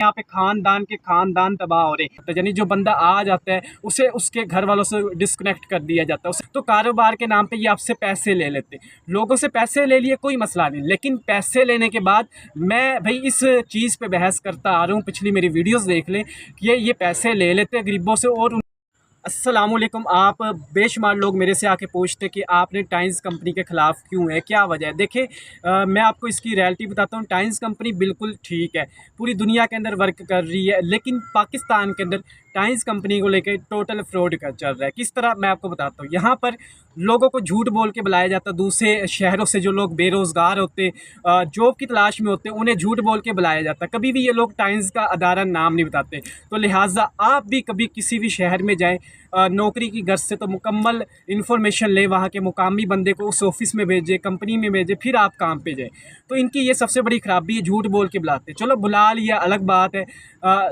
यहाँ पे खानदान तबाह हो रहे हैं। तो यानी जो बंदा आ जाता है उसे उसके घर वालों से डिस्कनेक्ट कर दिया जाता है। तो कारोबार के नाम पे ये आपसे पैसे ले लेते हैं। लोगों से पैसे ले लिए कोई मसला नहीं, लेकिन पैसे लेने के बाद मैं भाई इस चीज़ पे बहस करता आ रहा हूँ। पिछली मेरी वीडियोस देख लें कि ये पैसे ले लेते हैं गरीबों से। और अस्सलामुअलैकुम। आप बेशुमार लोग मेरे से आके पूछते कि आपने टाइम्स कंपनी के ख़िलाफ़ क्यों है, क्या वजह है। देखिए मैं आपको इसकी रियलिटी बताता हूँ। टाइम्स कंपनी बिल्कुल ठीक है, पूरी दुनिया के अंदर वर्क कर रही है, लेकिन पाकिस्तान के अंदर टाइम्स कंपनी को लेकर टोटल फ्रॉड कर चल रहा है। किस तरह मैं आपको बताता हूँ। यहाँ पर लोगों को झूठ बोल के बुलाया जाता है। दूसरे शहरों से जो लोग बेरोज़गार होते, जॉब की तलाश में होते, उन्हें झूठ बोल के बुलाया जाता है। कभी भी ये लोग टाइम्स का अदारा नाम नहीं बताते। तो लिहाजा आप भी कभी किसी भी शहर में जाएँ नौकरी की गर्ज से, तो मुकम्मल इन्फॉर्मेशन लें, वहाँ के मुकामी बंदे को उस ऑफ़िस में भेजें, कंपनी में भेजें, फिर आप काम पे जाएँ। तो इनकी ये सबसे बड़ी ख़राबी है, झूठ बोल के बुलाते। चलो बुला लिया अलग बात है,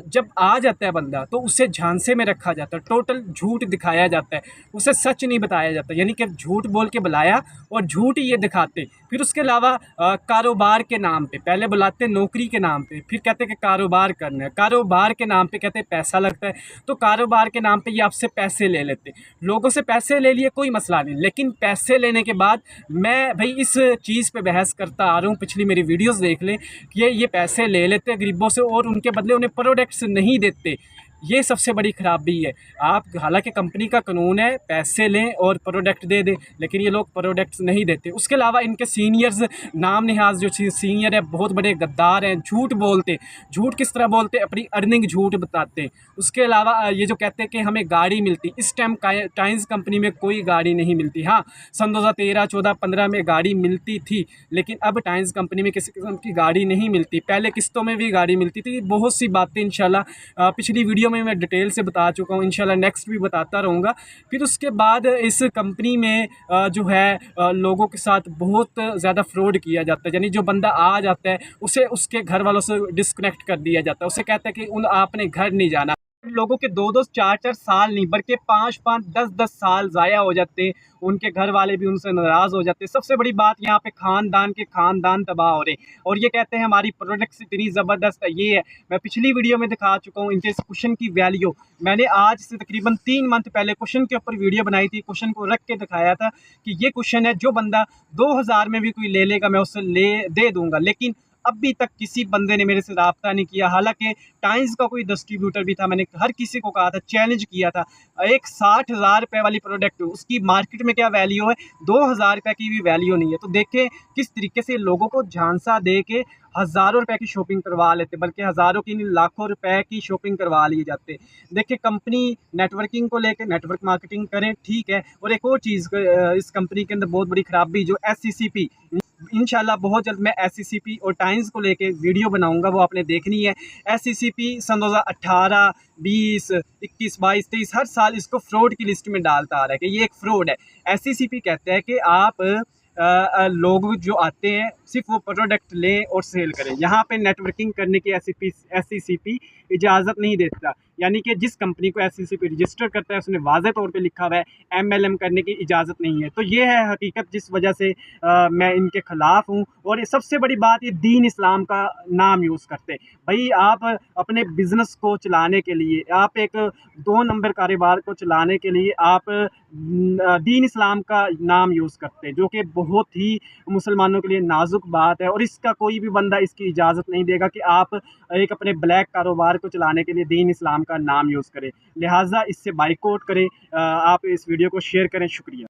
जब आ जाता है बंदा तो उसे झांसे में रखा जाता है, टोटल झूठ दिखाया जाता है, उसे सच नहीं बताया जाता। यानी कि झूठ बोल के बुलाया और झूठ ये दिखाते। फिर उसके अलावा कारोबार के नाम पे पहले बुलाते नौकरी के नाम पे, फिर कहते कि कारोबार करना है, कारोबार के नाम पे कहते पैसा लगता है। तो कारोबार के नाम पे ये आपसे पैसे ले लेते। लोगों से पैसे ले लिए कोई मसला नहीं, लेकिन पैसे लेने के बाद मैं भाई इस चीज़ पे बहस करता आ रहा हूँ। पिछली मेरी वीडियोस देख लें कि ये पैसे ले लेते हैं गरीबों से और उनके बदले उन्हें प्रोडक्ट्स नहीं देते। ये सबसे बड़ी ख़राबी है। आप हालांकि कंपनी का कानून है पैसे लें और प्रोडक्ट दे दें, लेकिन ये लोग प्रोडक्ट्स नहीं देते। उसके अलावा इनके सीनियर्स नाम नहाज जो सीनियर है बहुत बड़े गद्दार हैं, झूठ बोलते। झूठ किस तरह बोलते? अपनी अर्निंग झूठ बताते। उसके अलावा ये जो कहते हैं कि हमें गाड़ी मिलती, इस टाइम टाइम्स कंपनी में कोई गाड़ी नहीं मिलती। हाँ, सन 2013, 14, 15 में गाड़ी मिलती थी, लेकिन अब टाइम्स कंपनी में किसी किस्म की गाड़ी नहीं मिलती। पहले किस्तों में भी गाड़ी मिलती थी। बहुत सी बातें इंशाल्लाह पिछली वीडियो में मैं डिटेल से बता चुका हूँ, इंशाल्लाह नेक्स्ट भी बताता रहूँगा। फिर उसके बाद इस कंपनी में जो है लोगों के साथ बहुत ज़्यादा फ्रॉड किया जाता है। यानी जो बंदा आ जाता है उसे उसके घर वालों से डिस्कनेक्ट कर दिया जाता है। उसे कहता है कि आपने घर नहीं जाना। लोगों के 2-2, 4-4 साल नहीं बल्कि 5-5, 10-10 साल ज़ाया हो जाते हैं। उनके घर वाले भी उनसे नाराज़ हो जाते हैं। सबसे बड़ी बात यहाँ पे खानदान तबाह हो रहे हैं और ये कहते हैं हमारी प्रोडक्ट्स इतनी ज़बरदस्त है। ये है, मैं पिछली वीडियो में दिखा चुका हूँ इनके इस कुशन की वैल्यू। मैंने आज से तकरीबन 3 मंथ पहले कुशन के ऊपर वीडियो बनाई थी, कुशन को रख के दिखाया था कि ये कुशन है, जो बंदा 2000 में भी कोई ले लेगा मैं उसे दे दूँगा। लेकिन अभी तक किसी बंदे ने मेरे से रब्ता नहीं किया। हालांकि टाइम्स का कोई डिस्ट्रीब्यूटर भी था, मैंने हर किसी को कहा था, चैलेंज किया था। एक 60,000 रुपये वाली प्रोडक्ट उसकी मार्केट में क्या वैल्यू है, 2000 रुपये की भी वैल्यू नहीं है। तो देखें किस तरीके से लोगों को झांसा दे के हज़ारों रुपए की शॉपिंग करवा लेते, बल्कि हज़ारों की नहीं लाखों रुपए की शॉपिंग करवा लिए जाते। देखिए कंपनी नेटवर्किंग को लेकर नेटवर्क मार्केटिंग करें, ठीक है। और एक और चीज़ इस कंपनी के अंदर बहुत बड़ी खराबी जो SCCP, इंशाल्लाह बहुत जल्द मैं SCCP और टाइम्स को लेके वीडियो बनाऊंगा, वो आपने देखनी है। SCCP सन 2018, 20, 21, 22, 23 हर साल इसको फ्रॉड की लिस्ट में डालता आ रहा है कि ये एक फ्रॉड है। SCCP कहते हैं कि आप लोग जो आते हैं सिर्फ वो प्रोडक्ट लें और सेल करें। यहाँ पे नेटवर्किंग करने की SCCP इजाज़त नहीं देता। यानी कि जिस कंपनी को SCCP रजिस्टर करता है उसने वाज़ेह तौर पे लिखा हुआ है MLM करने की इजाज़त नहीं है। तो ये है हकीकत जिस वजह से मैं इनके ख़िलाफ़ हूँ। और सबसे बड़ी बात, ये दीन इस्लाम का नाम यूज़ करते। भाई आप अपने बिज़नेस को चलाने के लिए, आप एक 2 नंबर कारोबार को चलाने के लिए आप दीन इस्लाम का नाम यूज़ करते, जो कि बहुत ही मुसलमानों के लिए नाजुक बात है। और इसका कोई भी बंदा इसकी इजाज़त नहीं देगा कि आप एक अपने ब्लैक कारोबार को चलाने के लिए दीन इस्लाम का नाम यूज़ करें। लिहाजा इससे बाइकआउट करें। आप इस वीडियो को शेयर करें। शुक्रिया।